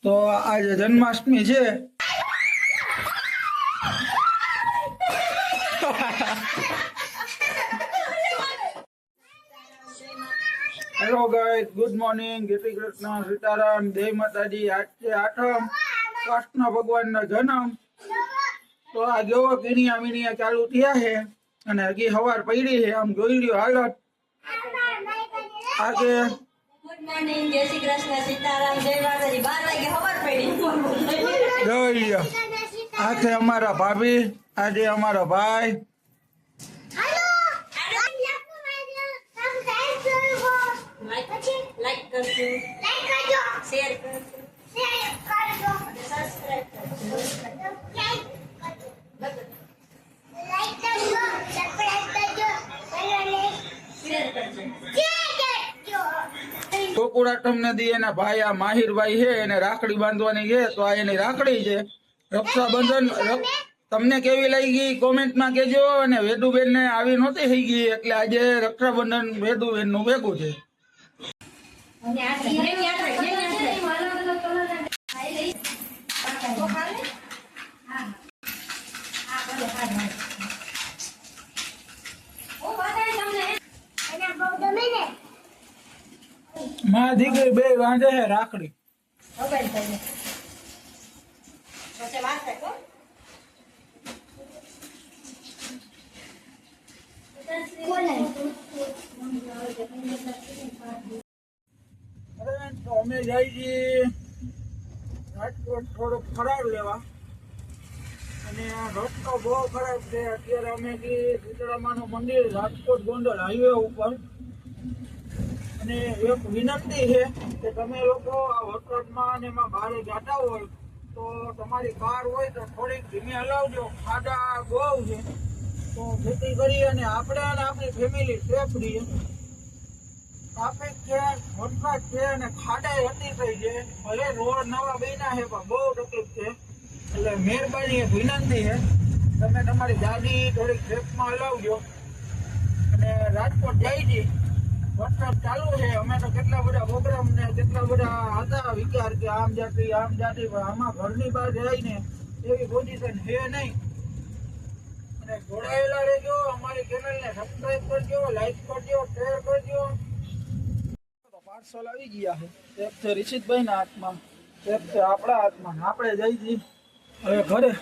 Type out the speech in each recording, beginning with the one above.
તો આજે જન્માષ્ટમી છે। હેલો ગાઈસ, ગુડ મોર્નિંગ, જય શ્રી કૃષ્ણ, સીતારામ, જય માતાજી। આજ છે 8મ કૃષ્ણ ભગવાનનો જન્મ। તો આ જોવો કીણિયા મીણિયા ચાલુ થયા છે અને હજી સવાર પડી છે। આમ જોઈ લ્યો હાલત આજે। ગુડ મોર્નિંગ, જય શ્રી કૃષ્ણ, સીતારામ, જય માતાજી। 12 વાગે સવાર પડી જોઈ લ્યો। આ છે અમારા ભાભી, આજે અમારો ભાઈ। લાઈક કરજો, શેર કરજો, સબસ્ક્રાઇબ કરજો, શેર કરજો। ગોકુળાષ્ટમ ને દી એના ભાઈ આ માહિરભાઈ છે એને રાખડી બાંધવાની છે। તો આ એની રાખડી છે, રક્ષાબંધન। તમને કેવી લાગી કોમેન્ટમાં કહેજો। અને વેદુબેન ને આવી નહોતી થઈ ગઈ એટલે આજે રક્ષાબંધન વેદુબેન નું ભેગું છે। માં દીકરી બે વાંધે છે રાખડી। તો અમે જઈ છીએ રાજકોટ થોડોક ફરાર લેવા અને રસ્તો બહુ ખરાબ છે। અત્યારે અમે સીતળામાનું મંદિર રાજકોટ ગોંડલ હાઈવે ઉપર। અને એક વિનંતી છે કે તમે લોકો આ વરસાદમાં અને એમાં બહાર જતા હોય તો તમારી કાર હોય તો થોડીક ધીમે હલાવજો। ખાડા બહુ છે તો જેથી કરી અને આપણે અને આપણી ફેમિલી સેફ રહીએ। ટ્રાફિક છે, વરસાદ છે અને ખાડા અતિશય છે। ભલે રોડ નવા બન્યા છે પણ બહુ તકલીફ છે। એટલે મહેરબાની એક વિનંતી છે તમે તમારી ગાડી થોડીક સેફમાં હલાવજો। અને રાજકોટ જઈ છીએ, વરસાદ ચાલુ છે। અમે તો કેટલા બધા પ્રોગ્રામ ને કેટલા બધા હતા વિચાર કે આમ જાતી પણ આમાં ઘરની બહાર જઈને એવી પોઝિશન છે નહીં। અને જોડાયેલા રહેજો, અમારી ચેનલને સબસ્ક્રાઇબ કરજો, લાઈક કરજો, શેર કરજો। પાર્સલ આવી ગયા છે, એક છે રિશિતભાઈના હાથમાં, એક છે આપણા હાથમાં। આપણે જઈ છીએ હવે ઘરે।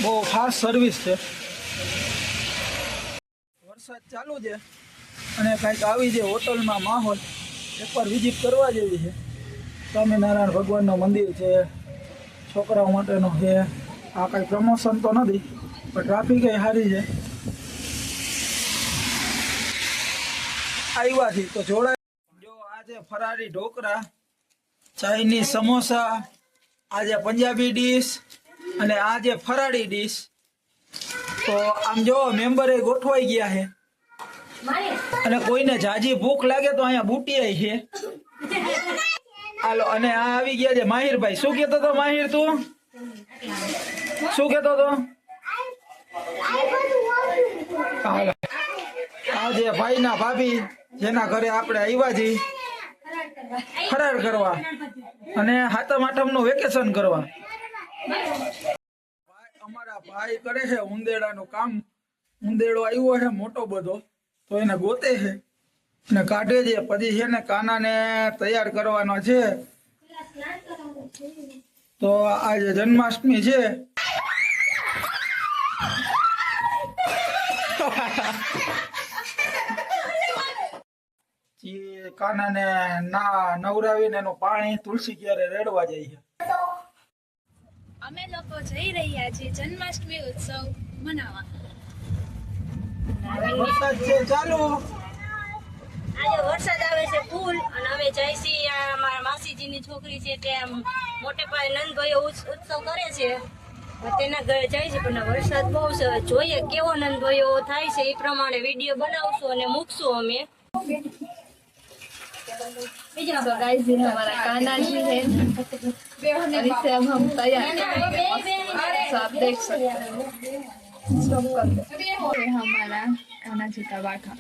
બહુ ખાસ સર્વિસ છે। વરસાદ ચાલુ છે અને કંઈક આવી છે હોટલમાં માહોલ, એકવાર વિઝિટ કરવા જેવી છે। સ્વામિનારાયણ ભગવાનનું મંદિર છે, છોકરાઓ માટેનો છે। આ કંઈ પ્રમોશન તો નથી પણ ટ્રાફિક એ સારી છે। આવ્યાથી તો જોડાય જો। આજે ફરારી ઢોકળા, ચાઇનીઝ સમોસા, આજે પંજાબી ડીશ અને આજે ફરાળી ડીશ। તો આમ જો મેમ્બરે ગોઠવાઈ ગયા છે અને કોઈને જાજી ભૂખ લાગે તો અહીંયા બુટિયા છે। હાલો, અને આ આવી ગયા છે માહિરભાઈ। શું કહેતો હતો માહિર, તું શું કહેતો હતો? હાલો, આજે ભાઈના ભાભી જેના ઘરે આપણે આવ્યા છીએ ફરાર કરવા અને સાતમ આઠમનું વેકેશન કરવા। અમારા ભાઈ કરે છે ઉંદેડાનું કામ। ઉંદેડો આવ્યો છે મોટો બધો તો એને ગોતે છે ને કાઢે છે, પછી છે ને કાનાને તૈયાર કરવાનો છે। તો આજે જન્માષ્ટમી છે। કાનાને નવરાવીને એનું પાણી તુલસી ક્યારે રેડવા જાય છે। અમે લોકો જઈ રહ્યા છીએ જન્માષ્ટમી ઉત્સવ મનાવવા। વરસાદ છે ચાલુ, આજે વરસાદ આવે છે ફૂલ અને અમે જઈશી અમારા માસીજીની છોકરી છે તે મોટે પાયે નંદભાઈઓ ઉત્સવ કરે છે તેના ઘરે જાય છે પણ વરસાદ બહુ છે। જોઈએ કેવો નંદભાઈઓ થાય છે એ પ્રમાણે વિડીયો બનાવશું અને મૂકશું અમે। तो गाइस ये हमारा कान्हा जी है और इसे अब हम तैयार करेंगे। तो आप देख सकते हैं स्टॉप कर दो। ये हमारा कान्हा जी का बाठा।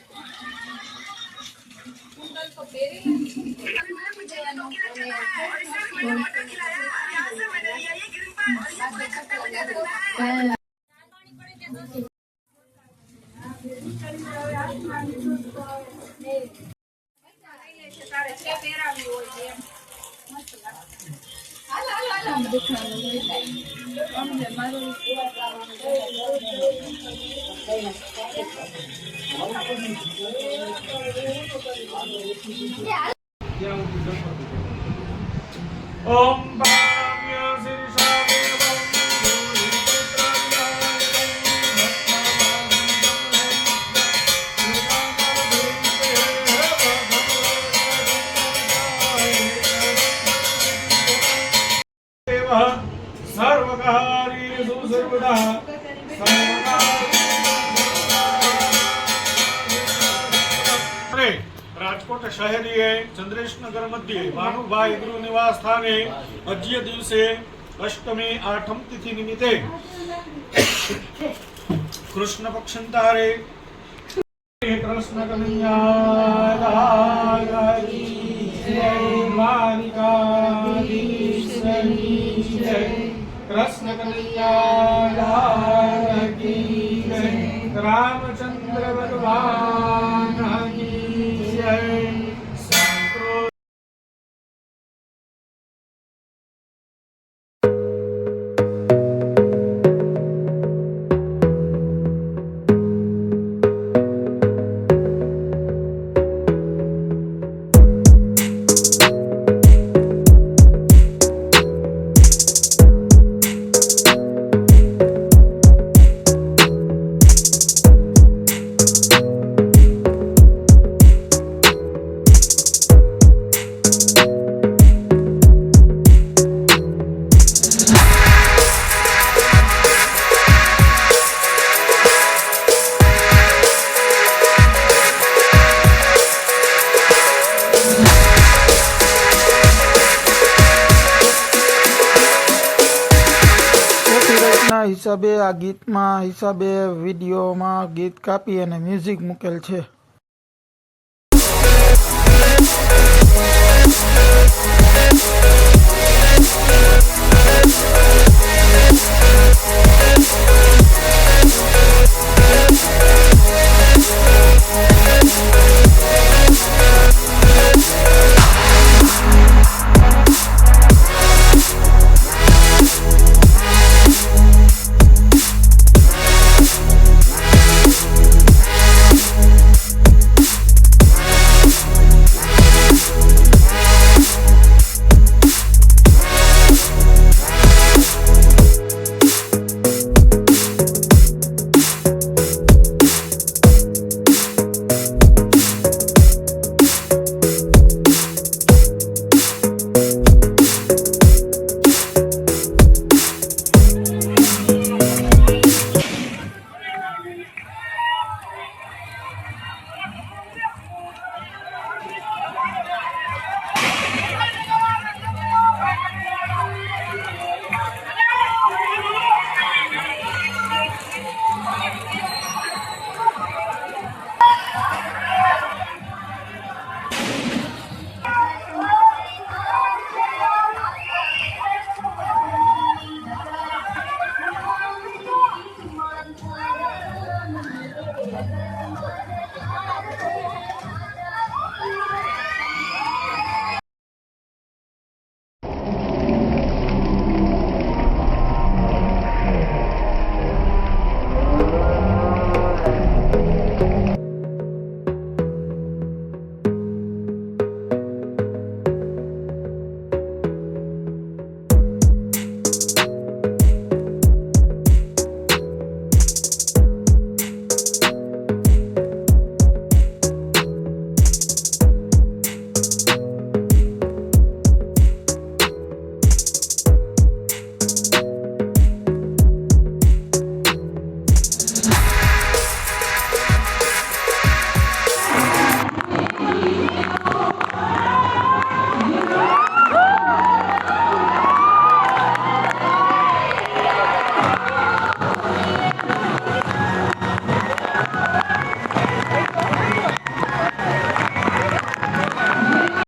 ओम पाम्य शीर्षादेवं सर्वकार्येषु सर्वदा રાજકોટ શહેરીએ ચંદ્રેશનગર મધ્યે ભાનુભાઈ ગૃહ નિવાસ સ્થાને અજ્ય દિવસે અષ્ટમી આઠમ તિથિ નિમિત્તે કૃષ્ણ પક્ષંતારે કૃષ્ણ કનૈયા જય દ્વારિકાધીશની જય કૃષ્ણ કનૈયા જય રામચંદ્ર ભગવાન જય સંતો હિસાબે આ ગીતમાં હિસાબે વિડીયોમાં ગીત કાપી અને મ્યુઝિક મૂકેલ છે.